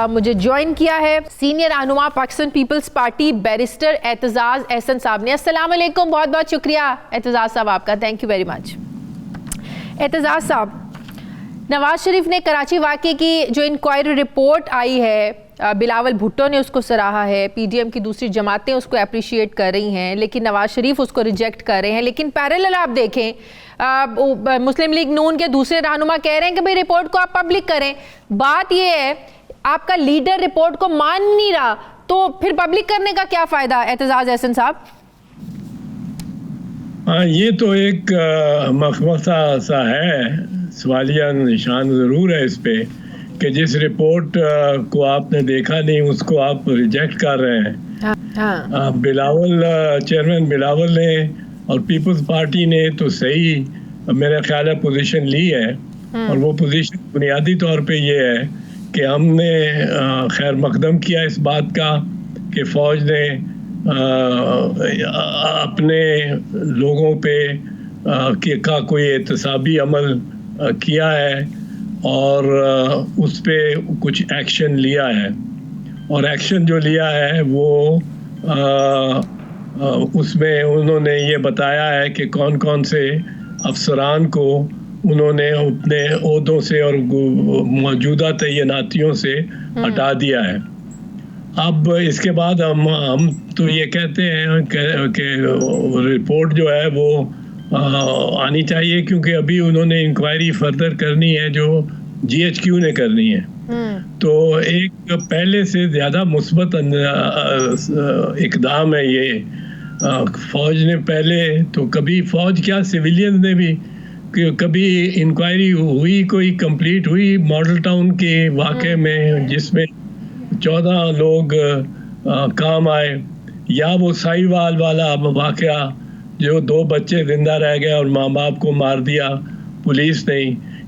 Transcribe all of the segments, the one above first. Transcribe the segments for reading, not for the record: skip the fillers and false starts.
مجھے جوائن کیا ہے سینئر رہنما Pakistan Peoples Party barrister Aitzaz Ahsan صاحب نے. السلام علیکم, بہت بہت شکریہ اعتزاز صاحب آپ کا, thank you very much. Aitzaz صاحب, نواز شریف نے کراچی واقعے کی جو انکوائری رپورٹ آئی ہے, بلاول بھٹو نے اس کو سراہا ہے, پی ڈی ایم کی دوسری جماعتیں اس کو اپریشیٹ کر رہی ہیں, لیکن نواز شریف اس کو ریجیکٹ کر رہے ہیں. لیکن پیرالل آپ دیکھیں مسلم لیگ نون کے دوسرے رہنما کہہ رہے ہیں کہ بھئی رپورٹ کو آپ پبلک کریں. بات یہ ہے آپ کا لیڈر رپورٹ کو مان نہیں رہا, تو پھر پبلک کرنے کا کیا فائدہ اعتزاز احسن صاحب؟ یہ تو ایک مخمصہ سا ہے, سوالیہ نشان ضرور ہے اس پہ کہ جس رپورٹ کو آپ نے دیکھا نہیں اس کو آپ ریجیکٹ کر رہے ہیں. بلاول چیئرمین بلاول نے اور پیپلز پارٹی نے تو صحیح میرا خیال ہے پوزیشن لی ہے, اور وہ پوزیشن بنیادی طور پہ یہ ہے کہ ہم نے خیر مقدم کیا اس بات کا کہ فوج نے اپنے لوگوں پہ کا کوئی احتسابی عمل کیا ہے اور اس پہ کچھ ایکشن لیا ہے, اور ایکشن جو لیا ہے وہ اس میں انہوں نے یہ بتایا ہے کہ کون کون سے افسران کو انہوں نے اپنے عہدوں سے اور موجودہ تعیناتیوں سے ہٹا دیا ہے. اب اس کے بعد ہم تو یہ کہتے ہیں کہ رپورٹ جو ہے وہ آنی چاہیے, کیونکہ ابھی انہوں نے انکوائری فردر کرنی ہے جو جی ایچ کیو نے کرنی ہے. تو ایک پہلے سے زیادہ مثبت اقدام ہے یہ. فوج نے پہلے تو کبھی فوج کیا سویلین نے بھی کبھی انکوائری ہوئی, کوئی کمپلیٹ ہوئی ماڈل ٹاؤن کے واقعے میں جس میں 14 لوگ کام آئے, یا وہ سائی وال والا واقعہ جو 2 بچے زندہ رہ گئے اور ماں باپ کو مار دیا پولیس نے.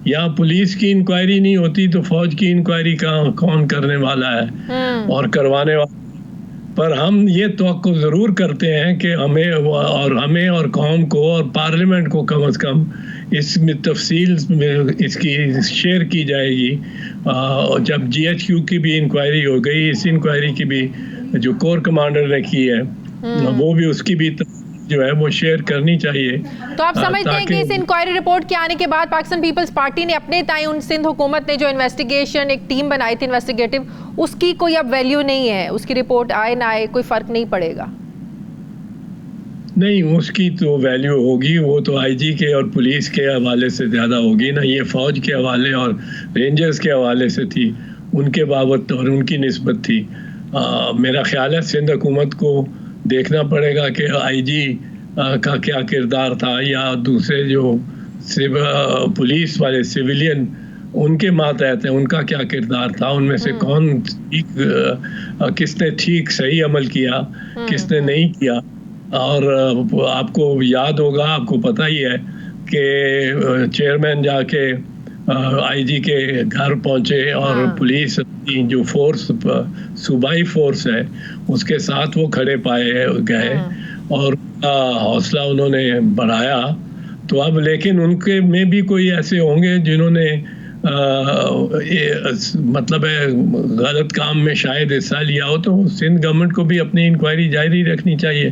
یا پولیس کی انکوائری نہیں ہوتی تو فوج کی انکوائری کون کرنے والا ہے اور کروانے والا. پر ہم یہ توقع ضرور کرتے ہیں کہ ہمیں اور قوم کو اور پارلیمنٹ کو کم از کم اس میں تفصیل میں اس کی شیئر کی جائے گی. جب جی ایچ کیو کی بھی انکوائری ہو گئی, اس انکوائری کی بھی جو کور کمانڈر نے کی ہے وہ بھی اس کی بھی جو ہے وہ شیئر کرنی چاہیے. تو آپ سمجھتے ہیں کہ اس انکوائری رپورٹ کے آنے کے بعد پاکستان پیپلز پارٹی نے اپنے تائیں ان سندھ حکومت نے جو انویسٹیگیشن ایک ٹیم بنائی تھی انویسٹیگیٹو, اس کی کوئی اب ویلیو نہیں ہے, اس کی رپورٹ آئے نہ آئے کوئی فرق نہیں پڑے گا؟ نہیں, اس کی تو ویلیو ہوگی, وہ تو آئی جی کے اور پولیس کے حوالے سے زیادہ ہوگی نا. یہ فوج کے حوالے اور رینجرز کے حوالے سے تھی, ان کے بابت اور ان کی نسبت تھی. میرا خیال ہے سندھ حکومت کو دیکھنا پڑے گا کہ آئی جی کا کیا کردار تھا, یا دوسرے جو پولیس والے سویلین ان کے ماتحت ہیں ان کا کیا کردار تھا, ان میں سے کون کس نے ٹھیک صحیح عمل کیا, کس نے نہیں کیا. اور آپ کو یاد ہوگا, آپ کو پتہ ہی ہے کہ چیئرمین جا کے آئی جی کے گھر پہنچے اور پولیس جو فورس صوبائی فورس ہے اس کے ساتھ وہ کھڑے پائے گئے اور حوصلہ انہوں نے بڑھایا. تو اب لیکن ان کے میں بھی کوئی ایسے ہوں گے جنہوں نے مطلب ہے غلط کام میں شاید حصہ لیا ہو, تو سندھ گورنمنٹ کو بھی اپنی انکوائری جاری رکھنی چاہیے.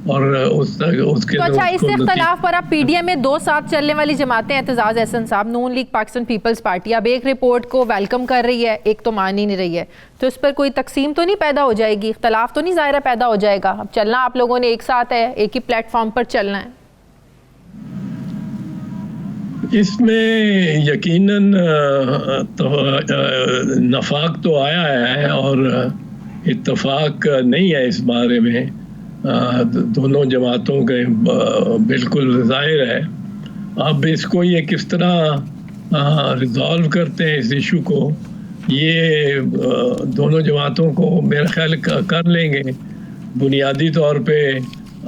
اور اس کے تو اچھا, اس اختلاف پر اب پی ڈی ایم میں 2 ساتھ چلنے والی جماعتیں اعتزاز احسن صاحب, نون لیگ پاکستان پیپلز پارٹی, اب ایک رپورٹ کو ویلکم کر رہی ہے, ایک تو مان ہی نہیں رہی ہے, تو اس پر کوئی تقسیم تو نہیں پیدا ہو جائے گی, اختلاف تو نہیں ظاہرہ پیدا ہو جائے گا؟ اب چلنا آپ لوگوں نے ایک ساتھ ہے, ایک ہی پلیٹ فارم پر چلنا ہے. اس میں یقیناً نفاق تو آیا ہے اور اتفاق نہیں ہے اس بارے میں, دونوں جماعتوں کے بالکل ظاہر ہے. اب اس کو یہ کس طرح ریزالو کرتے ہیں اس ایشو کو, یہ دونوں جماعتوں کو میرا خیال کر لیں گے. بنیادی طور پہ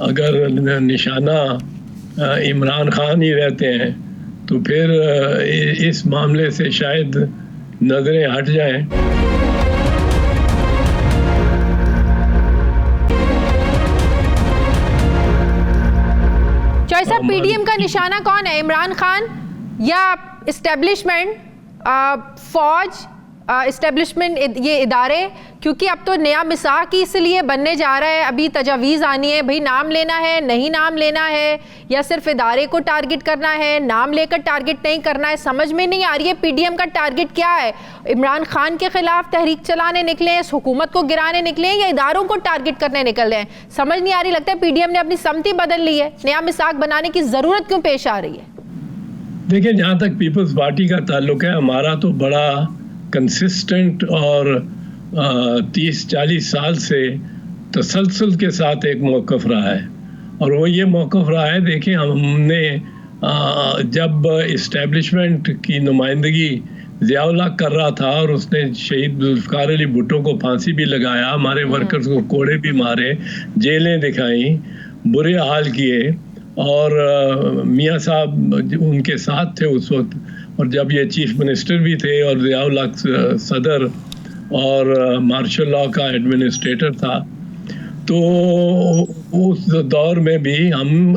اگر نشانہ عمران خان ہی رہتے ہیں تو پھر اس معاملے سے شاید نظریں ہٹ جائیں. صاحب پی ڈی ایم کا نشانہ کون ہے, عمران خان یا اسٹیبلشمنٹ, فوج اسٹیبلشمنٹ یہ ادارے، کیونکہ اب تو نیا میثاق ہی اس لیے بننے جا رہا ہے، ابھی تجاویز آنی ہے بھئی نام لینا ہے نہیں نام لینا ہے، یا صرف ادارے کو ٹارگٹ کرنا ہے، نام لے کر ٹارگٹ نہیں کرنا ہے، سمجھ میں نہیں آ رہی ہے پی ڈی ایم کا ٹارگٹ کیا ہے؟ عمران خان کے خلاف تحریک چلانے نکلے ہیں، اس حکومت کو گرانے نکلے ہیں، یا اداروں کو ٹارگٹ کرنے نکل رہے ہیں؟ سمجھ نہیں آ رہی، لگتا ہے پی ڈی ایم نے اپنی سمتی بدل لی ہے، نیا میثاق بنانے کی ضرورت کیوں پیش آ رہی ہے؟ دیکھیں جہاں تک پیپلز پارٹی کا تعلق ہے، ہمارا تو بڑا کنسسٹنٹ اور 30-40 سال سے تسلسل کے ساتھ ایک موقف رہا ہے، اور وہ یہ موقف رہا ہے، دیکھیں ہم نے جب اسٹیبلشمنٹ کی نمائندگی ضیاء الحق کر رہا تھا اور اس نے شہید ذوالفقار علی بھٹو کو پھانسی بھی لگایا، ہمارے ورکرز کو کوڑے بھی مارے، جیلیں دکھائیں، برے حال کیے، اور میاں صاحب ان کے ساتھ تھے اس وقت، اور جب یہ چیف منسٹر بھی تھے اور ضیاء الحق صدر اور مارشل لاء کا ایڈمنسٹریٹر تھا، تو اس دور میں بھی ہم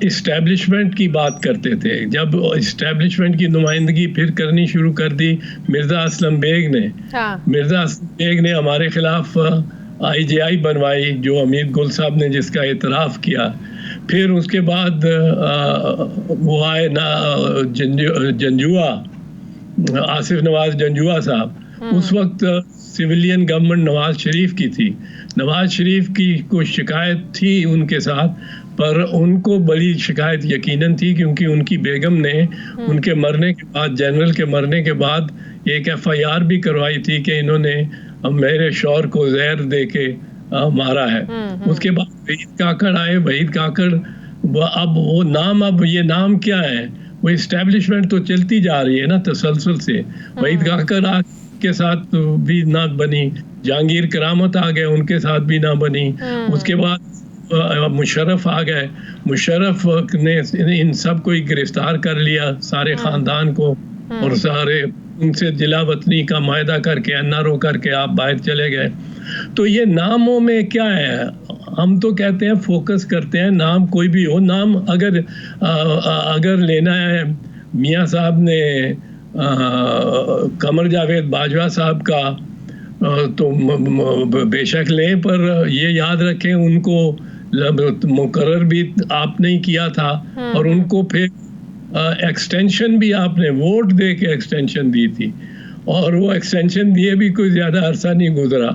اسٹیبلشمنٹ کی بات کرتے تھے۔ جب اسٹیبلشمنٹ کی نمائندگی پھر کرنی شروع کر دی مرزا اسلم بیگ نے، مرزا اسلم بیگ نے ہمارے خلاف آئی جے آئی بنوائی، جو حمید گل صاحب نے جس کا اعتراف کیا، پھر اس کے بعد وہ آئے جنجوعہ، آصف نواز جنجوعہ صاحب، اس وقت سویلین گورنمنٹ نواز شریف کی تھی، نواز شریف کی کوئی شکایت تھی ان کے ساتھ، پر ان کو بڑی شکایت یقیناً تھی، کیونکہ ان کی بیگم نے ان کے مرنے کے بعد، جنرل کے مرنے کے بعد، ایک ایف آئی آر بھی کروائی تھی کہ انہوں نے میرے شوہر کو زہر دے کے مارا ہے۔ اس کے بعد وحید کاکڑ آئے، وحید کاکڑ، اب وہ نام، اب یہ نام کیا ہے؟ وہ اسٹیبلشمنٹ تو چلتی جا رہی ہے نا تسلسل سے، وحید کاکڑ کے ساتھ بھی نہ بنی، جہانگیر کرامت آ گئے، ان کے ساتھ بھی نہ بنی، اس کے بعد مشرف آ گئے، مشرف نے ان سب کو ہی گرفتار کر لیا، سارے خاندان کو، اور سارے ان سے جلا وطنی کا معاہدہ کر کے، این آر او کر کے آپ باہر چلے گئے۔ تو یہ ناموں میں کیا ہے؟ ہم تو کہتے ہیں فوکس کرتے ہیں، نام کوئی بھی ہو، نام اگر لینا ہے، میاں صاحب نے قمر جاوید باجوہ صاحب کا تو بے شک لیں، پر یہ یاد رکھیں ان کو مقرر بھی آپ نے کیا تھا، اور ان کو پھر ایکسٹینشن بھی آپ نے ووٹ دے کے ایکسٹینشن دی تھی، اور وہ ایکسٹینشن دیے بھی کوئی زیادہ عرصہ نہیں گزرا۔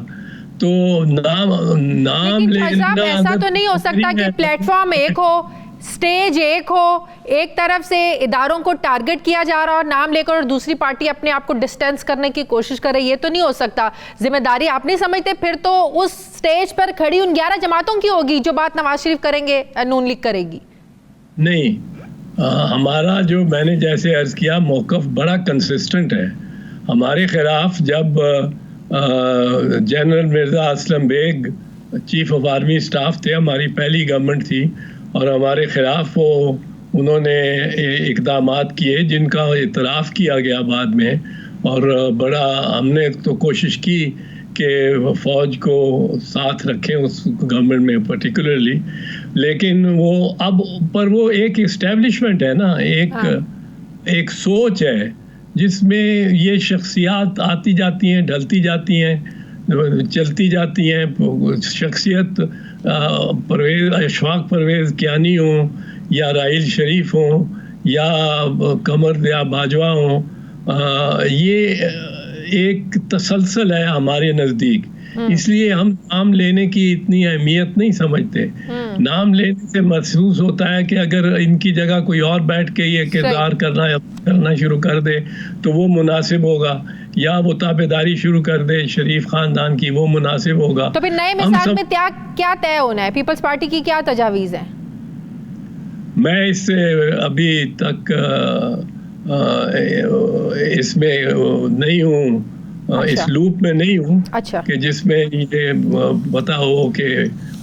تو نام لینا ایسا تو نہیں ہو سکتا کہ پلیٹ فارم ایک ہو، سٹیج ایک ہو، ایک طرف سے اداروں کو ٹارگٹ کیا جا رہا اور نام لے کر، اور دوسری پارٹی اپنے آپ کو ڈسٹینس کرنے کی کوشش کر رہی ہے، یہ تو نہیں ہو سکتا۔ ذمہ داری آپ نہیں سمجھتے پھر تو اس سٹیج پر کھڑی ان 11 جماعتوں کی ہوگی جو بات نواز شریف کریں گے، نون لیگ کرے گی؟ نہیں، ہمارا جو میں نے جیسے عرض کیا موقف بڑا کنسسٹنٹ ہے۔ ہمارے خلاف جب general Mirza Aslam Beg chief of army staff تھے، ہماری پہلی گورنمنٹ تھی، اور ہمارے خلاف انہوں نے اقدامات کیے جن کا اعتراف کیا گیا بعد میں، اور بڑا ہم نے تو کوشش کی کہ فوج کو ساتھ رکھیں اس گورنمنٹ میں پرٹیکولرلی، لیکن وہ ایک اسٹیبلشمنٹ ہے نا، ایک سوچ ہے جس میں یہ شخصیات آتی جاتی ہیں، ڈھلتی جاتی ہیں، چلتی جاتی ہیں۔ شخصیت اشفاق پرویز کیانی ہوں، یا راحیل شریف ہوں، یا قمر یا باجوہ ہوں، یہ ایک تسلسل ہے ہمارے نزدیک، اس لیے ہم نام لینے کی اتنی اہمیت نہیں سمجھتے۔ نام لینے سے محسوس ہوتا ہے کہ اگر ان کی جگہ کوئی اور بیٹھ کے یہ کردار کرنا شروع کر دے تو وہ مناسب ہوگا، یا وہ تابعداری شروع کر دے شریف خاندان کی، وہ مناسب ہوگا۔ تو پھر نئے میثاق میں کیا طے ہونا ہے؟ پیپلز پارٹی کی کیا تجاویز ہیں؟ میں اس سے ابھی تک اس میں نہیں ہوں، اس لوپ میں نہیں ہوں کہ جس میں یہ پتا ہو کہ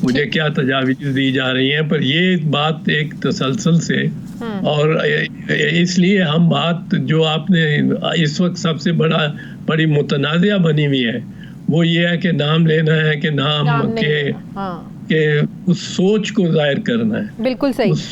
مجھے کیا تجاویز دی جا رہی ہیں، پر یہ بات ایک تسلسل سے، اور اس لیے ہم بات جو آپ نے اس وقت سب سے بڑی متنازعہ بنی ہوئی ہے وہ یہ ہے کہ نام لینا ہے کہ نام کے اس سوچ کو ظاہر کرنا ہے۔ بالکل صحیح۔